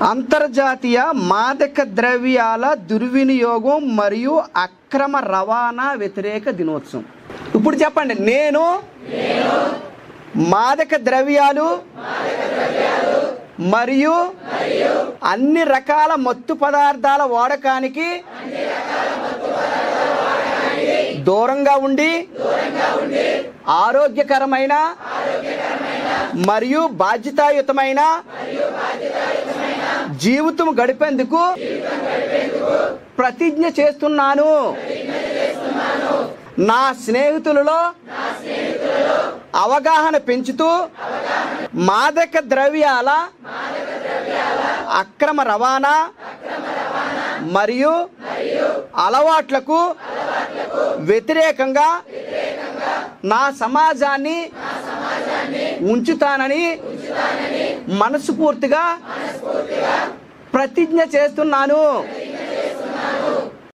అంతర్జాతీయ మాదక ద్రవ్యాల దుర్వినియోగం మరియు అక్రమ రవాణా వ్యతిరేక దినోత్సవం. ఇప్పుడు చెప్పండి, నేను మాదక ద్రవ్యాలు మరియు అన్ని రకాల మత్తు పదార్థాల వాడకానికి దూరంగా ఉండి ఆరోగ్యకరమైన మరియు బాధ్యతాయుతమైన జీవితం గడిపేందుకు ప్రతిజ్ఞ చేస్తున్నాను. నా స్నేహితులలో అవగాహన పెంచుతూ మాదక ద్రవ్యాల అక్రమ రవాణా మరియు అలవాట్లకు వ్యతిరేకంగా నా సమాజాన్ని ఉంచుతానని మనస్ఫూర్తిగా ప్రతిజ్ఞ చేస్తున్నాను.